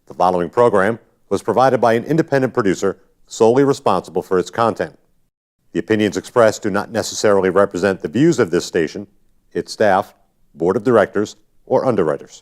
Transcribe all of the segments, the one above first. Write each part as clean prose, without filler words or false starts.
The following program was provided by an independent producer solely responsible for its content. The opinions expressed do not necessarily represent the views of this station, its staff, board of directors, or underwriters.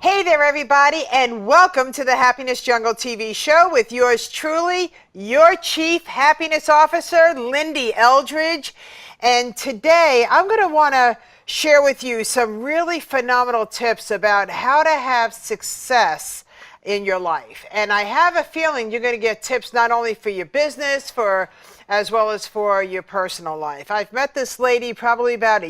Hey there, everybody, and welcome to the Happiness Jungle TV show with yours truly, your Chief Happiness Officer, Lyn-Dee Eldridge. And today, I'm going to want to share with you some really phenomenal tips about how to have success in your life. And I have a feeling you're going to get tips not only for your business, as well as for your personal life. I've met this lady probably about 2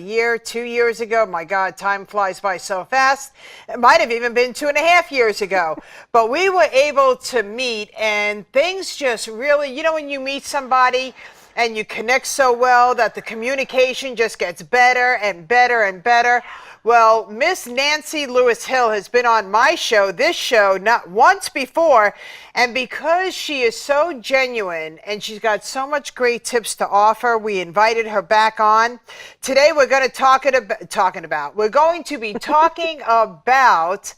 years ago. My God, time flies by so fast. It might have even been 2.5 years ago. But we were able to meet, and things just really, you know, when you meet somebody and you connect so well that the communication just gets better and better and better. Well, Miss Nancy Lewis Hill has been on my show, this show, not once before, and because she is so genuine and she's got so much great tips to offer, we invited her back on. Today we're going to we're going to be talking about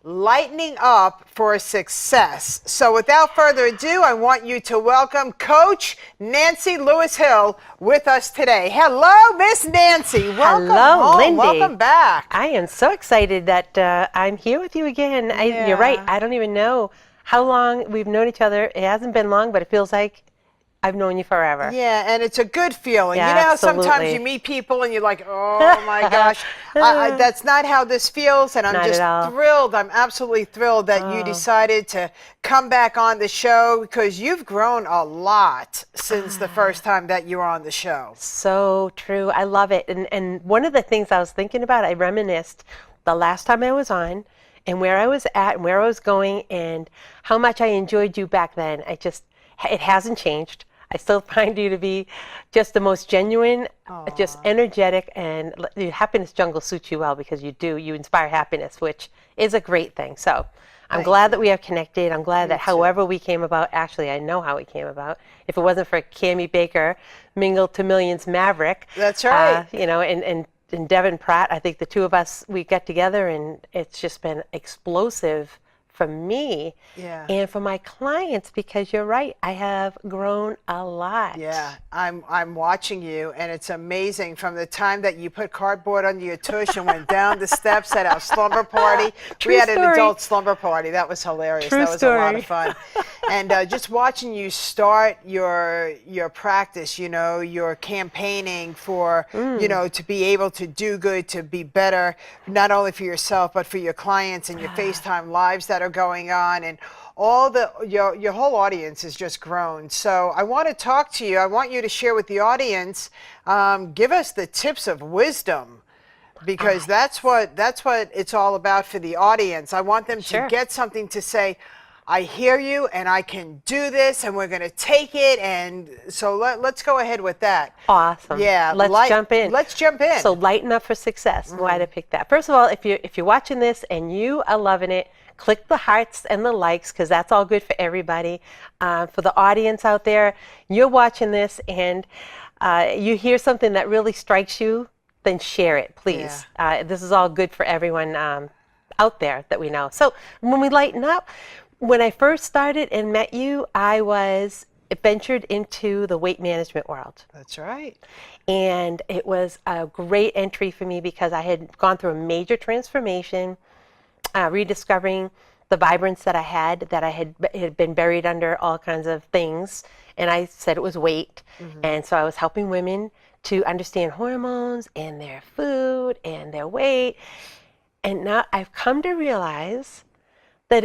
lightening up for success. So without further ado, I want you to welcome Coach Nancy Lewis Hill with us today. Hello, Miss Nancy. Welcome home. Lyn-Dee. Welcome back. I am so excited that I'm here with you again. Yeah. You're right. I don't even know how long we've known each other. It hasn't been long, but it feels like I've known you forever. Yeah, and it's a good feeling. Yeah, you know how sometimes absolutely. you meet people and you're like, oh my gosh, that's not how this feels, and I'm Not just at all. thrilled. I'm absolutely thrilled that you decided to come back on the show because you've grown a lot since the first time that you were on the show. So true. I love it. And one of the things I was thinking about, I reminisced the last time I was on and where I was at and where I was going and how much I enjoyed you back then. It hasn't changed. I still find you to be just the most genuine, just energetic, and the Happiness Jungle suits you well because you inspire happiness, which is a great thing. So I'm glad that we have connected. I'm glad that however we came about, actually I know how we came about. If it wasn't for Cammie Baker, Mingle to Millions Maverick. That's right. And Devin Pratt, I think the two of us, we got together and it's just been explosive for me and for my clients, because you're right, I have grown a lot. Yeah, I'm watching you, and it's amazing from the time that you put cardboard under your tush and went down the steps at our slumber party. True We had an story. adult slumber party. That was hilarious. True That was story. a lot of fun. And just watching you start your practice, you know, your campaigning for, you know, to be able to do good, to be better, not only for yourself, but for your clients and your FaceTime lives that are going on, and all your whole audience has just grown. So I want to talk to you. I want you to share with the audience, give us the tips of wisdom, because that's what it's all about for the audience. I want them to get something to say, I hear you and I can do this, and we're going to take it. And so let's go ahead with that. Awesome. Yeah. Let's jump in. Let's jump in. So Lighten Up For Success. Why to pick that? First of all, if you're watching this and you are loving it, click the hearts and the likes, because that's all good for everybody. For the audience out there, you're watching this and you hear something that really strikes you, then share it, please. This is all good for everyone out there that we know. So when we lighten up, when I first started and met you, I was ventured into the weight management world. That's right. And it was a great entry for me because I had gone through a major transformation, rediscovering the vibrance that I had had been buried under all kinds of things. And I said it was weight. And so I was helping women to understand hormones and their food and their weight. And now I've come to realize that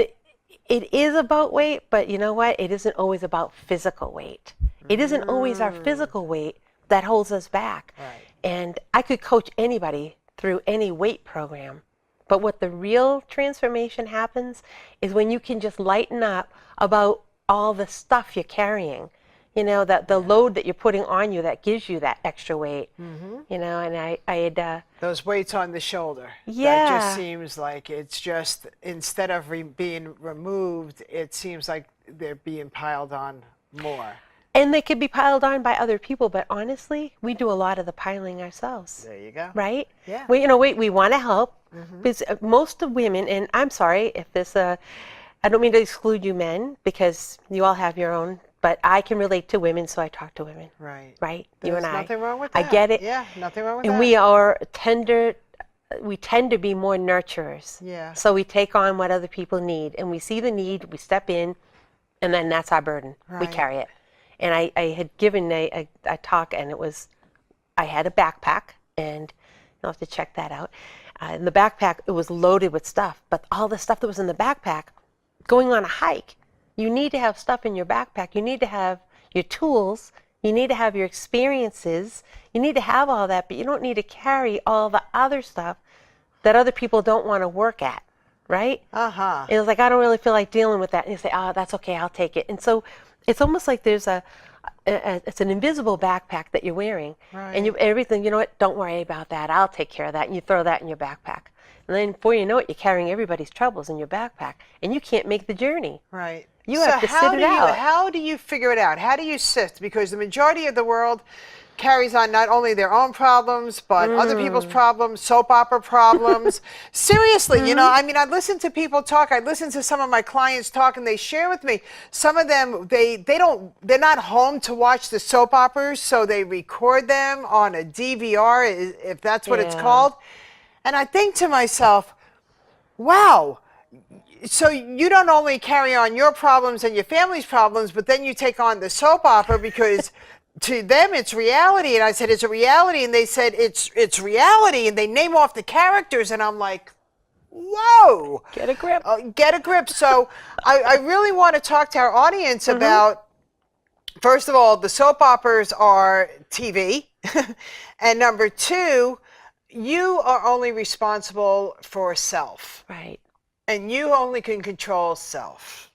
it is about weight, but you know what? It isn't always about physical weight. It isn't always our physical weight that holds us back. Right. And I could coach anybody through any weight program, But what the real transformation happens is when you can just lighten up about all the stuff you're carrying. You know, that the load that you're putting on you that gives you that extra weight. You know, and I had those weights on the shoulder. Yeah. That just seems like it's just, instead of being removed, it seems like they're being piled on more. and they could be piled on by other people, but honestly, we do a lot of the piling ourselves. There you go. Right? Yeah. We, we want to help, because most of women, and I'm sorry if this, I don't mean to exclude you men, because you all have your own, but I can relate to women, so I talk to women. Right. Right? There's You and I. nothing wrong with that. I get it. Yeah, nothing wrong with that. And we are tender, we tend to be more nurturers. Yeah. So we take on what other people need, and we see the need, we step in, and then that's our burden. We Right. carry it. And I had given a talk, and it was, I had a backpack, and you'll have to check that out. In the backpack, it was loaded with stuff, but all the stuff that was in the backpack, going on a hike, you need to have stuff in your backpack. You need to have your tools. You need to have your experiences. You need to have all that, but you don't need to carry all the other stuff that other people don't want to work at, right? Uh-huh. And it was like, I don't really feel like dealing with that. And you say, oh, that's okay, I'll take it. And so it's almost like there's it's an invisible backpack that you're wearing. Right. And everything, you know what, don't worry about that. I'll take care of that. And you throw that in your backpack. And then before you know it, you're carrying everybody's troubles in your backpack. And you can't make the journey. Right. You have to sit it out. How do you figure it out? How do you sift? Because the majority of the world carries on not only their own problems, but other people's problems, soap opera problems. Seriously, you know, I mean, I listen to people talk. I listen to some of my clients talk, and they share with me. Some of them, they're not home to watch the soap operas, so they record them on a DVR, if that's what it's Yeah. called. And I think to myself, wow. So you don't only carry on your problems and your family's problems, but then you take on the soap opera, because to them it's reality. And I said, it's a reality. And they said, it's reality. And they name off the characters. And I'm like, whoa. Get a grip. Get a grip. So I really want to talk to our audience about, first of all, the soap operas are TV. And number two, you are only responsible for self. Right. And you only can control self.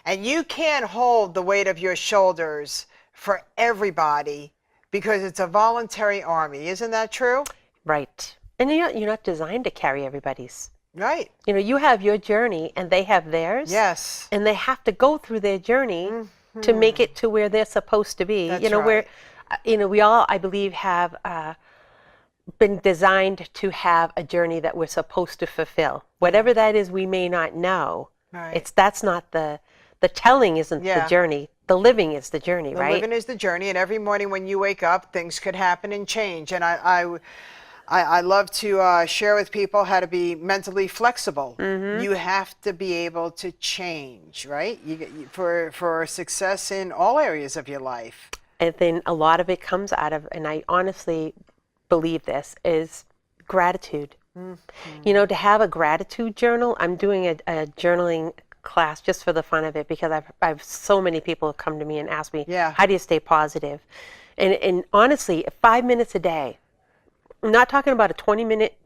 And you can't hold the weight of your shoulders for everybody, because it's a voluntary army. Isn't that true? Right. And you're not designed to carry everybody's. Right. You know, you have your journey and they have theirs. Yes. And they have to go through their journey to make it to where they're supposed to be. That's you know, right. where, we all, I believe, have been designed to have a journey that we're supposed to fulfill. Whatever that is, we may not know. Right. That's not the telling isn't Yeah. the journey. The living is the journey, The right? living is the journey, and every morning when you wake up, things could happen and change. And I love to share with people how to be mentally flexible. You have to be able to change, right? For success in all areas of your life. And then a lot of it comes out of, and I honestly believe this, is gratitude. You know, to have a gratitude journal. I'm doing a journaling class just for the fun of it, because I've so many people have come to me and ask me, Yeah. how do you stay positive? And honestly, 5 minutes a day. I'm not talking about a 20-minute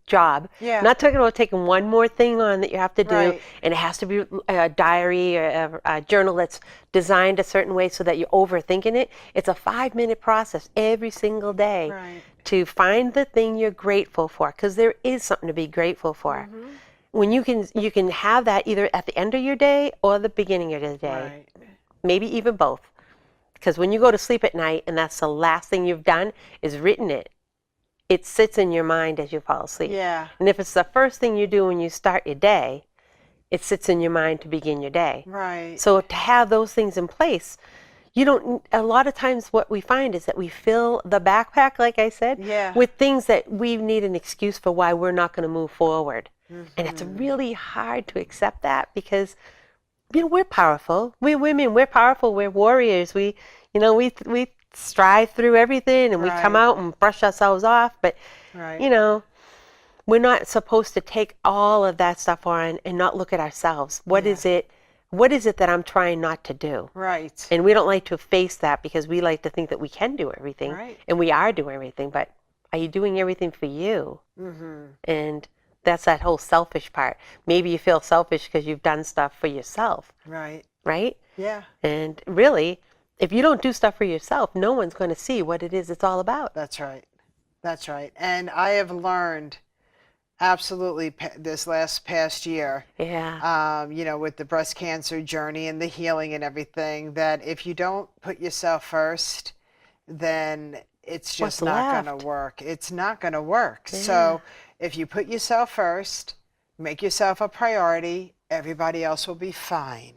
job. Yeah. Not talking about taking one more thing on that you have to do, Right. and it has to be a diary or a journal that's designed a certain way so that you're overthinking it. It's a 5-minute process every single day. Right. To find the thing you're grateful for, because there is something to be grateful for. When you can have that either at the end of your day or the beginning of the day, Right. maybe even both. Because when you go to sleep at night and that's the last thing you've done is written it sits in your mind as you fall asleep. Yeah. And if it's the first thing you do when you start your day, it sits in your mind to begin your day. Right. So to have those things in place, a lot of times what we find is that we fill the backpack, like I said, Yeah. with things that we need an excuse for why we're not going to move forward. And it's really hard to accept that, because, we're powerful. We're women, we're powerful, we're warriors. We strive through everything, and we come Right. out and brush ourselves off. But, Right. we're not supposed to take all of that stuff on and not look at ourselves. What is it that I'm trying not to do? Right. And we don't like to face that, because we like to think that we can do everything. Right. And we are doing everything, but are you doing everything for you? And That's that whole selfish part. Maybe you feel selfish because you've done stuff for yourself, Right. right? Yeah. And really, if you don't do stuff for yourself, no one's going to see what it is it's all about. That's right. That's right. And I have learned absolutely this past year, Yeah. with the breast cancer journey and the healing and everything, that if you don't put yourself first, then it's just What's not going left? to work. It's not going to work. Yeah. So if you put yourself first, make yourself a priority, everybody else will be fine.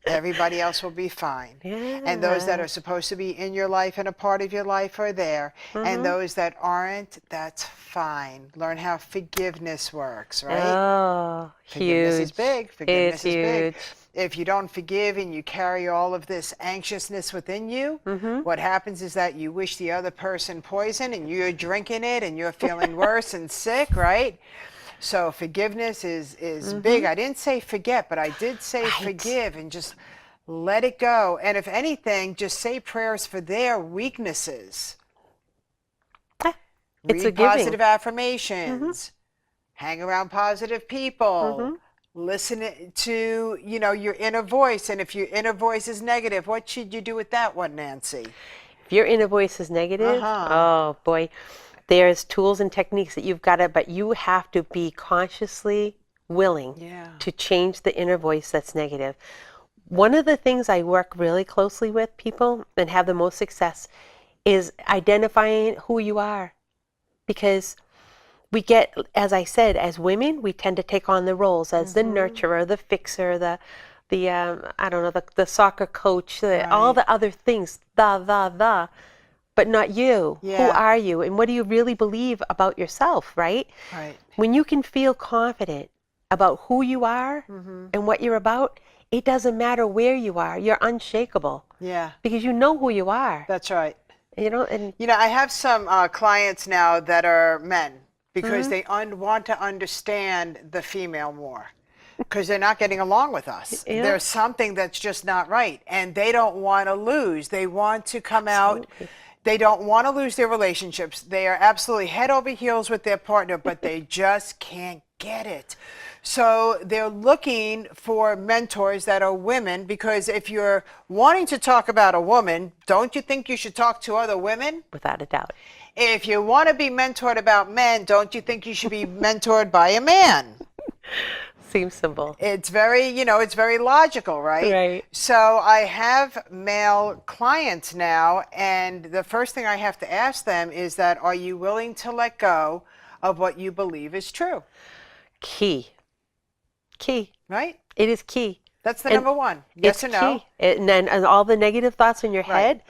Everybody else will be fine. Yeah. And those that are supposed to be in your life and a part of your life are there. And those that aren't, that's fine. Learn how forgiveness works, right? Oh, Forgiveness huge. is big. Forgiveness It's is big. huge. If you don't forgive and you carry all of this anxiousness within you, what happens is that you wish the other person poison and you're drinking it and you're feeling worse and sick, right? So forgiveness is big. I didn't say forget, but I did say forgive and just let it go. And if anything, just say prayers for their weaknesses. It's a Read giving. positive affirmations. Hang around positive people. Listen to, your inner voice. And if your inner voice is negative, what should you do with that one, Nancy? If your inner voice is negative, oh boy, there's tools and techniques that you've got to, but you have to be consciously willing to change the inner voice that's negative. One of the things I work really closely with people and have the most success is identifying who you are. Because we get, as I said, as women, we tend to take on the roles as the nurturer, the fixer, the soccer coach, all the other things, but not you. Yeah. Who are you? And what do you really believe about yourself, right? Right. When you can feel confident about who you are and what you're about, it doesn't matter where you are. You're unshakable. Yeah. Because you know who you are. That's right. And I have some clients now that are men because they want to understand the female more because they're not getting along with us. Yeah. There's something that's just not right, and they don't want to lose. They want to come out. They don't want to lose their relationships. They are absolutely head over heels with their partner, but they just can't get it. So they're looking for mentors that are women, because if you're wanting to talk about a woman, don't you think you should talk to other women? without a doubt. If you want to be mentored about men, don't you think you should be mentored by a man? Seems simple. It's very, it's very logical, right? Right. So I have male clients now, and the first thing I have to ask them is that, are you willing to let go of what you believe is true? Key. Right? It is key. That's the number one. Yes or no? Key. And then all the negative thoughts in your head,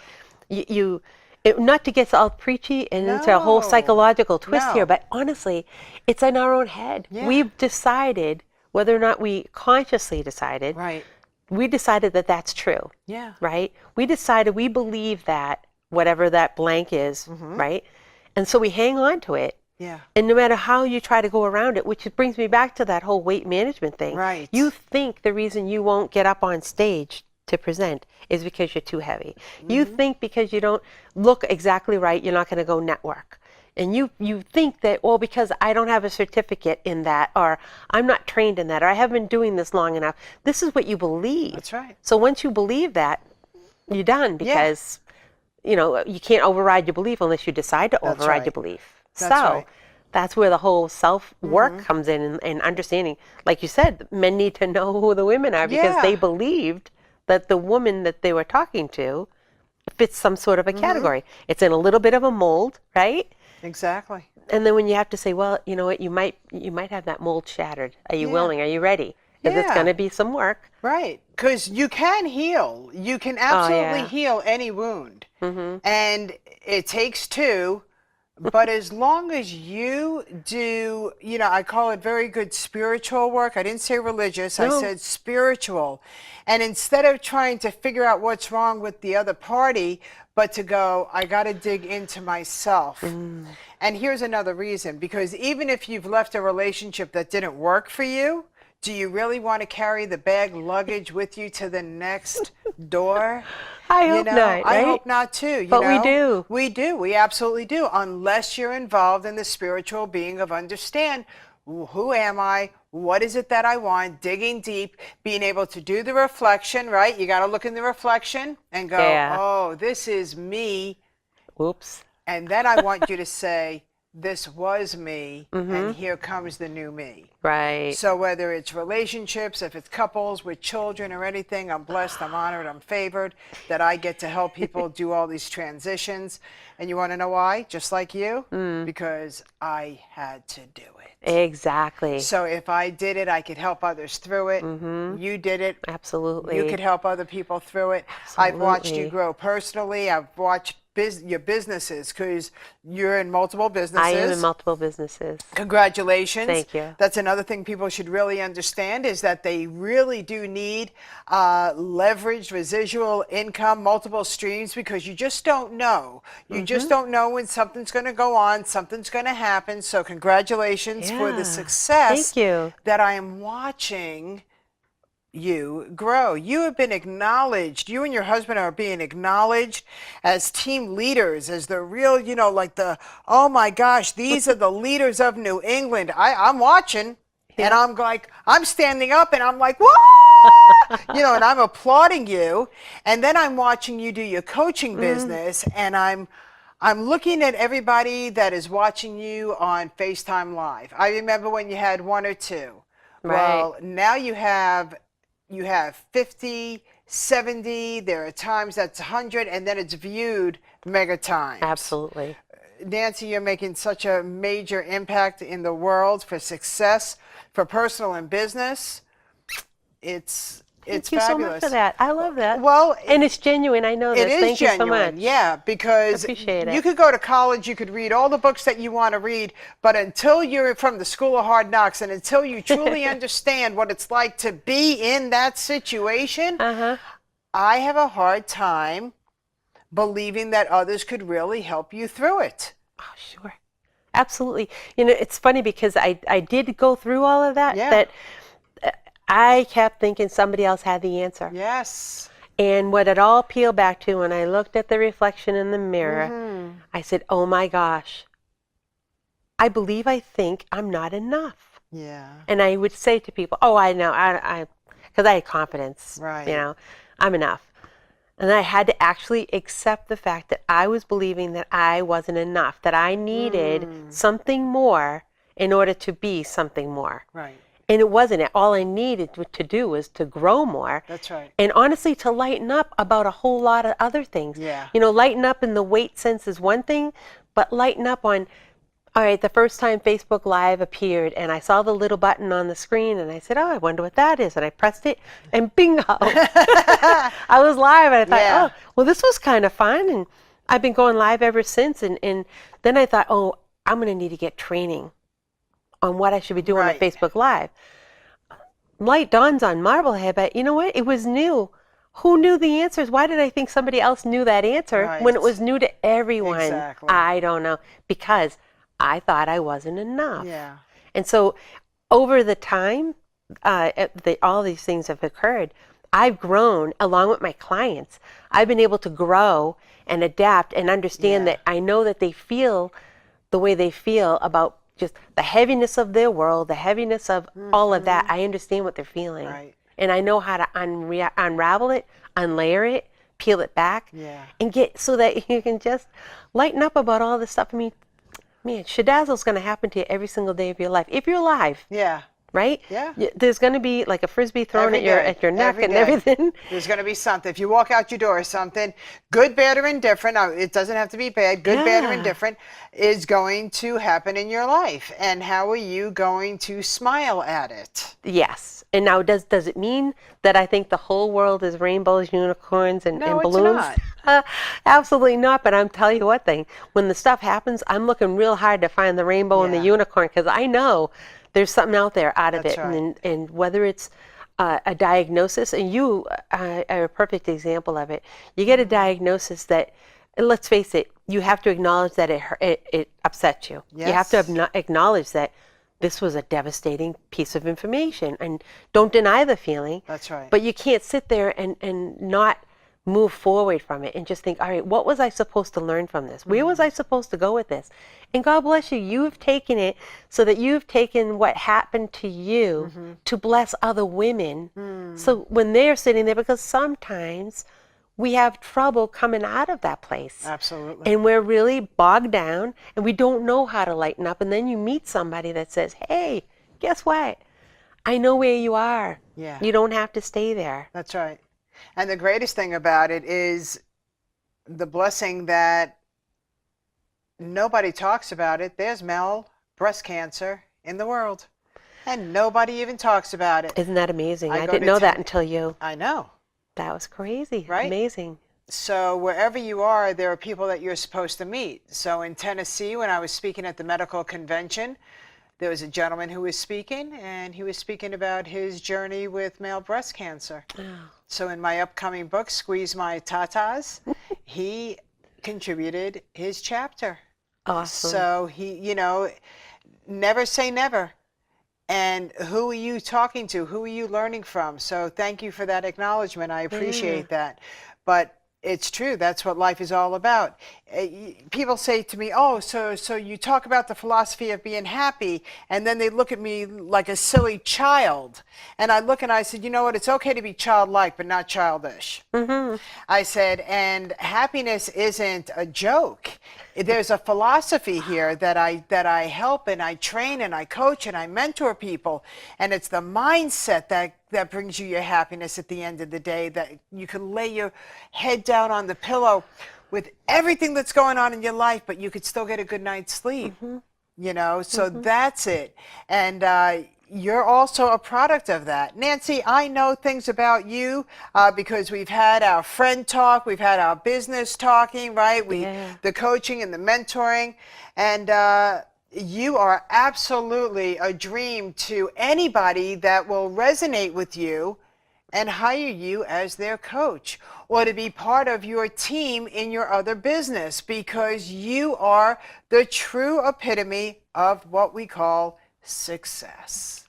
not to get all preachy and into a whole No. psychological twist No. here, but honestly, it's in our own head. Yeah. We've decided, whether or not we consciously decided, Right. we decided that that's true, Yeah. right? We decided we believe that, whatever that blank is, right? And so we hang on to it. Yeah. And no matter how you try to go around it, which brings me back to that whole weight management thing. Right. You think the reason you won't get up on stage to present is because you're too heavy. You think because you don't look exactly right, you're not going to go network. And you think that, well, because I don't have a certificate in that, or I'm not trained in that, or I haven't been doing this long enough. This is what you believe. That's right. So once you believe that, you're done, because you can't override your belief unless you decide to override right. your belief. That's right. That's where the whole self-work comes in, and understanding, like you said, men need to know who the women are, because Yeah. they believed that the woman that they were talking to fits some sort of a category. It's in a little bit of a mold, right? Exactly. And then when you have to say, well, you know what, you might have that mold shattered. Are you willing? Are you ready? Because it's Yeah. going to be some work. Right. Because you can heal. You can absolutely heal any wound. And it takes two. But as long as you do, I call it very good spiritual work. I didn't say religious. I said spiritual. And instead of trying to figure out what's wrong with the other party, but to go, I got to dig into myself. And here's another reason, because even if you've left a relationship that didn't work for you, do you really want to carry the bag luggage with you to the next door? I hope not, right? I hope not too. But we do. We do. We absolutely do. Unless you're involved in the spiritual being of understand who am I? What is it that I want? Digging deep, being able to do the reflection, right? You got to look in the reflection and go, Yeah. oh, this is me. Oops. And then I want you to say, this was me, and here comes the new me. Right. So whether it's relationships, if it's couples with children or anything, I'm blessed, I'm honored, I'm favored that I get to help people do all these transitions. And you want to know why? Just like you? Because I had to do it. Exactly. So if I did it, I could help others through it. You did it. Absolutely. You could help other people through it. I've watched you Absolutely. grow personally. I've watched your businesses, because you're in multiple businesses. I am in multiple businesses. Congratulations. Thank you. That's another thing people should really understand, is that they really do need leveraged residual income, multiple streams, because you just don't know. You just don't know when something's going to go on, something's going to happen. So congratulations for Yeah. the success Thank you. that I am watching you grow. You have been acknowledged. You and your husband are being acknowledged as team leaders, as the real, like the, oh my gosh, these are the leaders of New England. I'm watching, and I'm like, I'm standing up and I'm like, whoa, and I'm applauding you. And then I'm watching you do your coaching business, and I'm looking at everybody that is watching you on FaceTime Live. I remember when you had one or two. Right. Well, now you have 50, 70, there are times that's 100, and then it's viewed mega times. Absolutely. Nancy, you're making such a major impact in the world for success, for personal and business. It's Thank you fabulous. so much for that. I love that. Well, and it's genuine. I know this. it is Thank genuine, you so much. yeah, because Appreciate it. you could go to college, you could read all the books that you want to read, but until you're from the School of Hard Knocks, and until you truly understand what it's like to be in that situation, I have a hard time believing that others could really help you through it. Oh, sure. Absolutely. It's funny because I did go through all of that, Yeah. that I kept thinking somebody else had the answer. Yes. And what it all peeled back to, when I looked at the reflection in the mirror, I said, oh my gosh, I think I'm not enough. Yeah. And I would say to people, oh, I know, because I had confidence, Right. I'm enough. And I had to actually accept the fact that I was believing that I wasn't enough, that I needed something more in order to be something more. Right. And it wasn't. All I needed to do was to grow more. That's right. And honestly, to lighten up about a whole lot of other things. Yeah. Lighten up in the weight sense is one thing, but lighten up on, all right, the first time Facebook Live appeared and I saw the little button on the screen and I said, oh, I wonder what that is. And I pressed it and bingo. I was live, and I thought, Yeah. oh, well, this was kind of fun. And I've been going live ever since. And then I thought, oh, I'm going to need to get training on what I should be doing on Right. Facebook Live. Light dawns on Marblehead, but you know what? It was new. Who knew the answers? Why did I think somebody else knew that answer when it Right. was new to everyone? Exactly. I don't know. Because I thought I wasn't enough. Yeah. And so over the time, all these things have occurred. I've grown along with my clients. I've been able to grow and adapt and understand that I know that they feel the way they feel about just the heaviness of their world, the heaviness of all of that. I understand what they're feeling. Right. And I know how to unravel it, unlayer it, peel it back, Yeah. and get so that you can just lighten up about all this stuff. I mean, man, Shadazzle's going to happen to you every single day of your life. If you're alive, Yeah. right? Yeah. There's going to be like a frisbee thrown Every day. at your neck Every and day. everything. There's going to be something. If you walk out your door, something good, bad, or indifferent, now, it doesn't have to be bad, good, bad, or Yeah. indifferent, is going to happen in your life. And how are you going to smile at it? Yes. And now does it mean that I think the whole world is rainbows, unicorns, and, No, and it's balloons? not. Absolutely not. But I'm telling you what thing, when the stuff happens, I'm looking real hard to find the rainbow and the Yeah. unicorn, because I know there's something out there out of That's it. right. And whether it's a diagnosis, and you are a perfect example of it. You get a diagnosis that, let's face it, you have to acknowledge that it upsets you. You have to Yes. acknowledge that this was a devastating piece of information, and don't deny the feeling. That's right. But you can't sit there and not move forward from it and just think, all right, what was I supposed to learn from this? Where was I supposed to go with this? And God bless you, you've taken it so that you've taken what happened to you to bless other women. So when they're sitting there, because sometimes we have trouble coming out of that place. Absolutely. And we're really bogged down and we don't know how to lighten up. And then you meet somebody that says, hey, guess what? I know where you are. Yeah. You don't have to stay there. That's right. And the greatest thing about it is the blessing that nobody talks about it. There's male breast cancer in the world, and nobody even talks about it. Isn't that amazing? I go didn't to know that until you. I know. That was crazy. Right? Amazing. So wherever you are, there are people that you're supposed to meet. So in Tennessee, when I was speaking at the medical convention, there was a gentleman who was speaking, and he was speaking about his journey with male breast cancer. Oh. So in my upcoming book, Squeeze My Tatas, he contributed his chapter. Awesome. So he, never say never. And who are you talking to? Who are you learning from? So thank you for that acknowledgement. I appreciate that. But it's true. That's what life is all about. People say to me, oh, so you talk about the philosophy of being happy, and then they look at me like a silly child. And I look and I said, you know what? It's okay to be childlike, but not childish. I said, and happiness isn't a joke. There's a philosophy here that I help and I train and I coach and I mentor people. And it's the mindset that brings you your happiness at the end of the day, that you can lay your head down on the pillow with everything that's going on in your life, but you could still get a good night's sleep, so that's it. And you're also a product of that. Nancy, I know things about you because we've had our friend talk, we've had our business talking, right? The coaching and the mentoring, and you are absolutely a dream to anybody that will resonate with you and hire you as their coach or to be part of your team in your other business, because you are the true epitome of what we call success.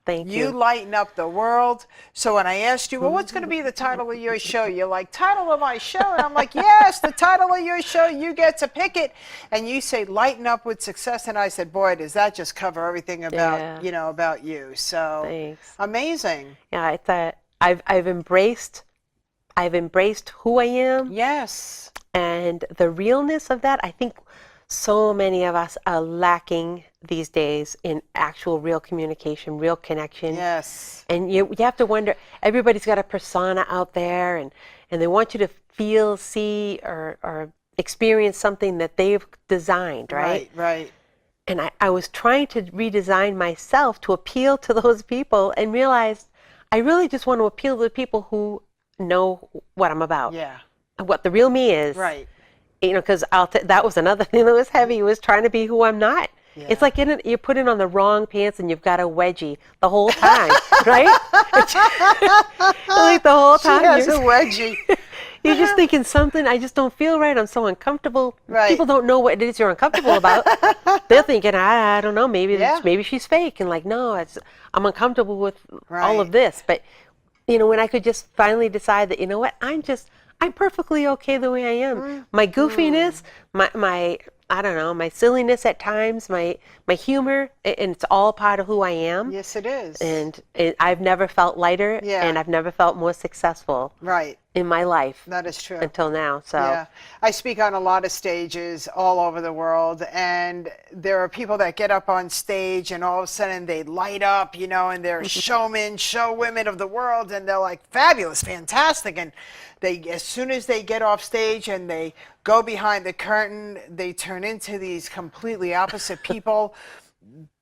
Thank You you. lighten up the world. So when I asked you, well, what's going to be the title of your show? You're like, title of my show? And I'm like, yes, the title of your show, you get to pick it. And you say, Lighten Up with Success. And I said, boy, does that just cover everything about, about you. So Thanks. Amazing. Yeah, I've embraced who I am. Yes. And the realness of that, I think so many of us are lacking these days in actual real communication, real connection. Yes. And you have to wonder, everybody's got a persona out there and they want you to feel, see, or experience something that they've designed, right? Right. And I was trying to redesign myself to appeal to those people and realized I really just want to appeal to the people who know what I'm about. Yeah. What the real me is. Right. Because that was another thing that was heavy, was trying to be who I'm not. Yeah. It's like you're putting on the wrong pants and you've got a wedgie the whole time, right? Like the whole time. She has a wedgie. You're just thinking something, I just don't feel right. I'm so uncomfortable. Right. People don't know what it is you're uncomfortable about. They're thinking, I don't know, maybe she's fake. And like, no, I'm uncomfortable with all of this. But, when I could just finally decide that, you know what, I'm perfectly okay the way I am. My goofiness, my I don't know, my silliness at times, my humor, and it's all part of who I am. Yes, it is. And I've never felt lighter, and I've never felt more successful. Right. In my life. That is true. Until now. So yeah. I speak on a lot of stages all over the world, and there are people that get up on stage and all of a sudden they light up, and they're showmen, showwomen of the world, and they're like fabulous, fantastic, and as soon as they get off stage and they go behind the curtain, they turn into these completely opposite people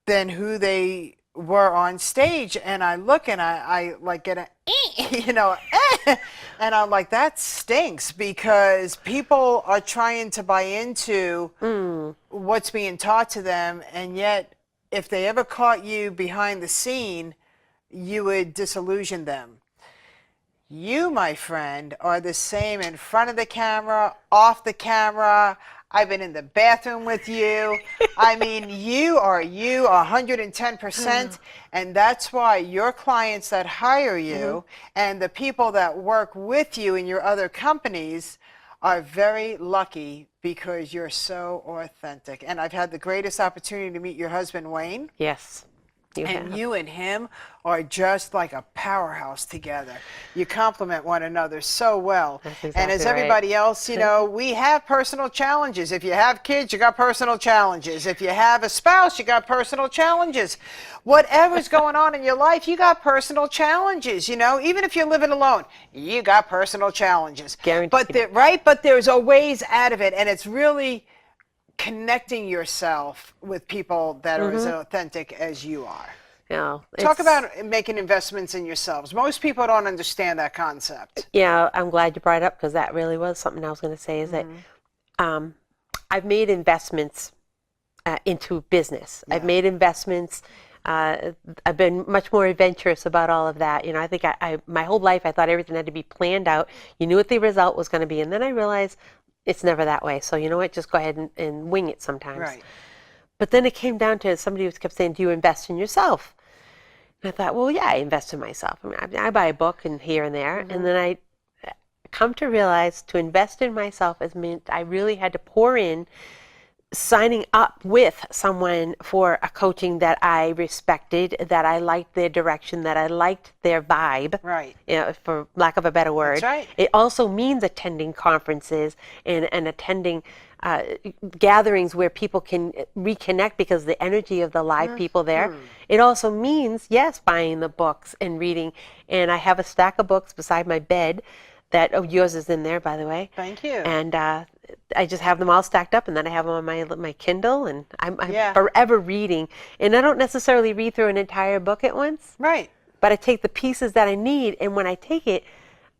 than who they were on stage. And I look and I like get and I'm like, that stinks, because people are trying to buy into what's being taught to them, and yet if they ever caught you behind the scene, you would disillusion them. You, my friend, are the same in front of the camera, off the camera. I've been in the bathroom with you. I mean, you are you 110%. And that's why your clients that hire you and the people that work with you in your other companies are very lucky because you're so authentic. And I've had the greatest opportunity to meet your husband, Wayne. Yes. And you and him are just like a powerhouse together. You complement one another so well. That's exactly and as right. everybody else, you know, we have personal challenges. If you have kids, you got personal challenges. If you have a spouse, you got personal challenges. Whatever's going on in your life, you got personal challenges, you know. Even if you're living alone, you got personal challenges. Guaranteed. But there's a ways out of it, and it's really connecting yourself with people that are as authentic as you are. Yeah, Talk about making investments in yourselves. Most people don't understand that concept. Yeah, I'm glad you brought it up because that really was something I was going to say is that I've made investments into business. I've made investments. I've been much more adventurous about all of that. You know, I think my whole life I thought everything had to be planned out. You knew what the result was going to be. And then I realized it's never that way. So you know what? Just go ahead and wing it sometimes. Right. But then it came down to somebody who kept saying, do you invest in yourself? And I thought, well, yeah, I invest in myself. I mean, I buy a book and here and there. And then I come to realize to invest in myself has meant I really had to pour in signing up with someone for a coaching that I respected, that I liked their direction, that I liked their vibe. Right. You know, for lack of a better word. That's right. It also means attending conferences and attending gatherings where people can reconnect because the energy of the live people there. It also means, yes, buying the books and reading. And I have a stack of books beside my bed that, yours is in there, by the way. Thank you. And I just have them all stacked up, and then I have them on my Kindle, and I'm Yeah. forever reading. And I don't necessarily read through an entire book at once. Right. But I take the pieces that I need, and when I take it,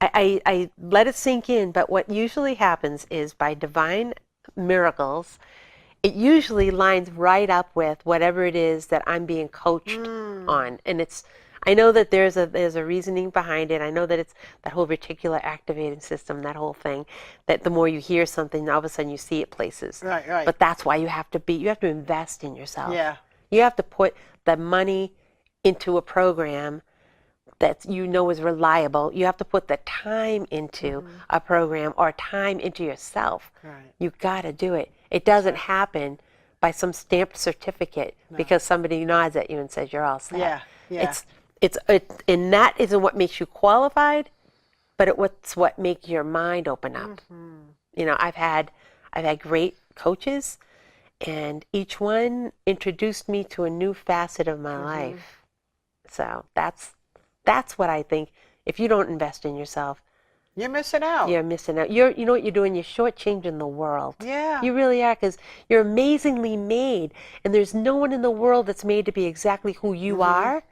I let it sink in. But what usually happens is by divine miracles, it usually lines right up with whatever it is that I'm being coached on. And I know that there's a reasoning behind it. I know that it's that whole reticular activating system, that whole thing, that the more you hear something, all of a sudden you see it places. Right, right. But that's why you have to invest in yourself. Yeah. You have to put the money into a program that you know is reliable. You have to put the time into a program or time into yourself. Right. You got to do it. It doesn't happen by some stamped certificate because somebody nods at you and says you're all set. Yeah, yeah. And that isn't what makes you qualified, but it's what makes your mind open up. You know, I've had great coaches, and each one introduced me to a new facet of my life. So that's what I think. If you don't invest in yourself, You're missing out. you're missing out. You know what you're doing? You're shortchanging the world. Yeah. You really are, because you're amazingly made, and there's no one in the world that's made to be exactly who you are.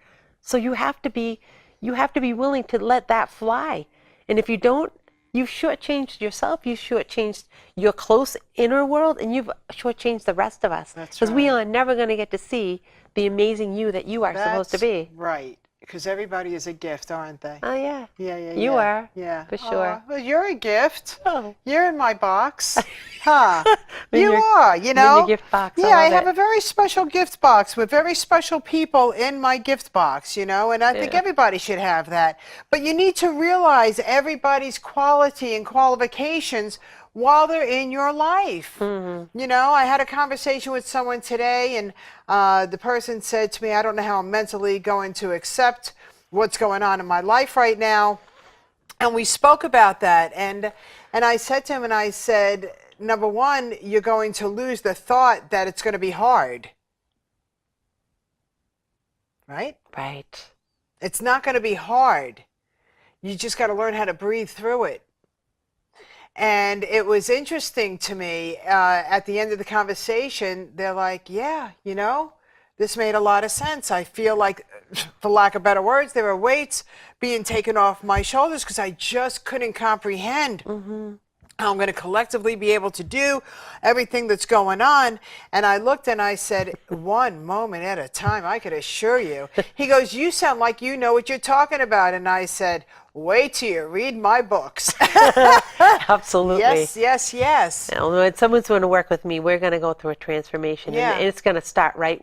So you have to be willing to let that fly. And if you don't, you've shortchanged yourself. You shortchanged your close inner world, and you've shortchanged the rest of us. That's Because we right. are never going to get to see the amazing you that you are supposed to be. Right. Because everybody is a gift, aren't they? Oh yeah. Yeah, yeah, You yeah. are. Yeah. For sure. Well, you're a gift. Oh. You're in my box. Huh. In You your- are, you in know. your gift box. I Yeah, I love have it. a very special gift box with very special people in my gift box, you know, and I think everybody should have that. But you need to realize everybody's quality and qualifications while they're in your life. You know, I had a conversation with someone today, and the person said to me, I don't know how I'm mentally going to accept what's going on in my life right now. And we spoke about that, and I said to him, and I said, number one, you're going to lose the thought that it's going to be hard. Right? Right. It's not going to be hard. You just got to learn how to breathe through it. And it was interesting to me, at the end of the conversation, they're like, yeah, you know, this made a lot of sense. I feel like, for lack of better words, there were weights being taken off my shoulders because I just couldn't comprehend how I'm going to collectively be able to do everything that's going on. And I looked and I said, one moment at a time, I could assure you. He goes, you sound like you know what you're talking about. And I said, wait till you read my books. Absolutely. Yes. Now, when someone's going to work with me, we're going to go through a transformation, Yeah. and it's going to start right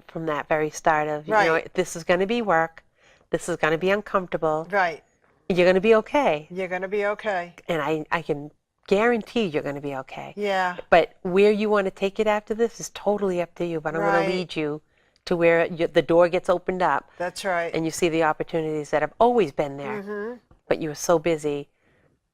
from that very start of, this is going to be work, this is going to be uncomfortable, Right. you're going to be okay, You're going to be okay. and I can guarantee you're going to be okay. Yeah. But where you want to take it after this is totally up to you, but I'm going Right. to lead you to where the door gets opened up. That's right. And you see the opportunities that have always been there, but you were so busy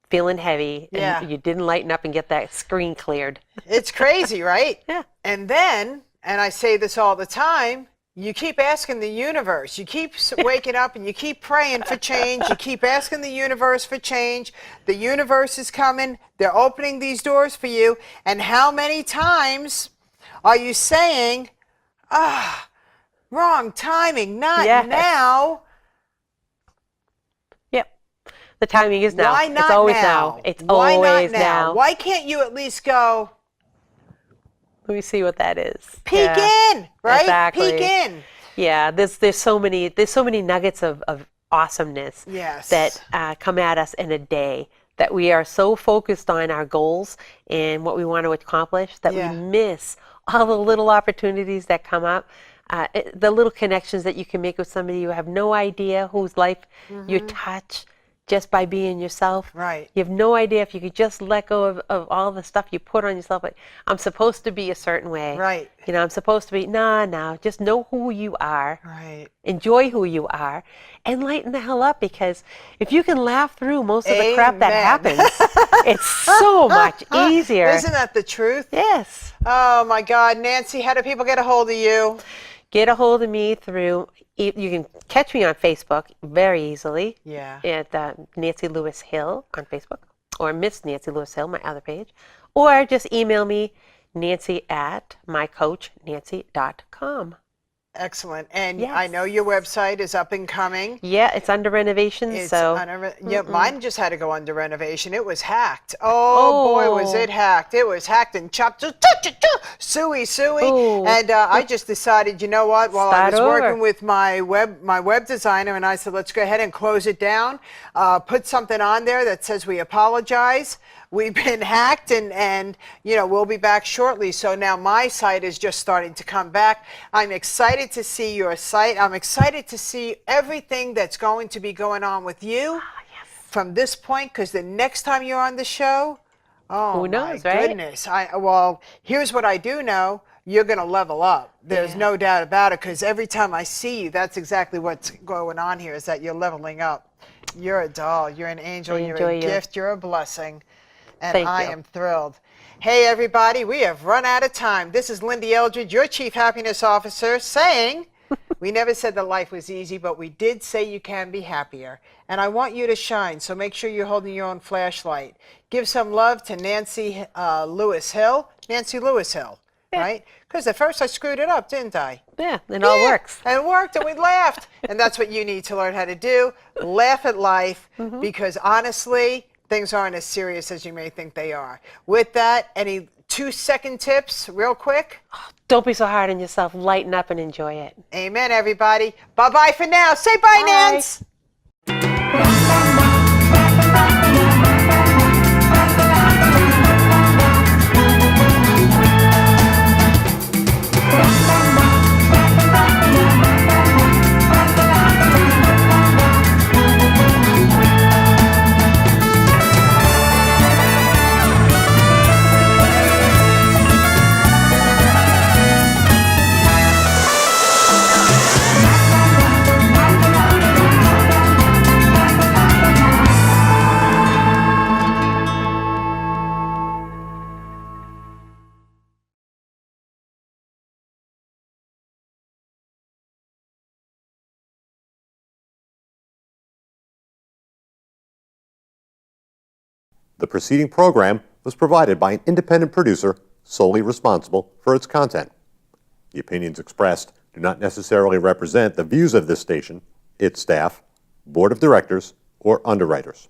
feeling heavy, and Yeah. you didn't lighten up and get that screen cleared. It's crazy, right? Yeah. And then, and I say this all the time, you keep asking the universe. You keep waking up and you keep praying for change. You keep asking the universe for change. The universe is coming. They're opening these doors for you. And how many times are you saying, wrong timing, not Yes. now? Yep. The timing is now. Why not it's always now? It's Why always not now? Why can't you at least go Let me see what that is. peek in, right? Exactly. Peek in. Yeah, there's so many nuggets of awesomeness Yes. that come at us in a day, that we are so focused on our goals and what we want to accomplish that Yeah. we miss all the little opportunities that come up, the little connections that you can make with somebody you have no idea whose life you touch just by being yourself. Right. You have no idea if you could just let go of all the stuff you put on yourself. Like, I'm supposed to be a certain way. Right. I'm supposed to be, no, just know who you are. Right. Enjoy who you are, and lighten the hell up, because if you can laugh through most of the crap that Amen. happens, it's so much easier. Isn't that the truth? Yes. Oh my God, Nancy, how do people get a hold of you? Get a hold of me through, you can catch me on Facebook very easily. Yeah. At Nancy Lewis Hill on Facebook, or Miss Nancy Lewis Hill, my other page, or just email me, nancy@mycoachnancy.com. Excellent. And Yes. I know your website is up and coming. Yeah, it's under renovation, It's so mine just had to go under renovation. It was hacked. Oh, boy, was it hacked. It was hacked and chopped. Suey. Ooh. And I just decided, you know what? While I Start was over. working with my web designer, and I said, let's go ahead and close it down. Put something on there that says we apologize. We've been hacked, and we'll be back shortly. So now my site is just starting to come back. I'm excited to see your site. I'm excited to see everything that's going to be going on with you from this point, because the next time you're on the show, oh, Who knows, my right? goodness. Well, here's what I do know. You're going to level up. There's no doubt about it, because every time I see you, that's exactly what's going on here, is that you're leveling up. You're a doll. You're an angel. I You're enjoy a you. gift. You're a blessing. And Thank I you. am thrilled. Hey, everybody, we have run out of time. This is Lyn-Dee Eldridge, your Chief Happiness Officer, saying, we never said that life was easy, but we did say you can be happier. And I want you to shine, so make sure you're holding your own flashlight. Give some love to Nancy Lewis Hill. Nancy Lewis Hill, right? Because at first I screwed it up, didn't I? yeah, it all works. And it worked, and we laughed. And that's what you need to learn how to do. Laugh at life, because honestly, things aren't as serious as you may think they are. With that, any 2-second tips, real quick? Don't be so hard on yourself. Lighten up and enjoy it. Amen, everybody. Bye-bye for now. Say bye, Bye. Nance. The preceding program was provided by an independent producer solely responsible for its content. The opinions expressed do not necessarily represent the views of this station, its staff, board of directors, or underwriters.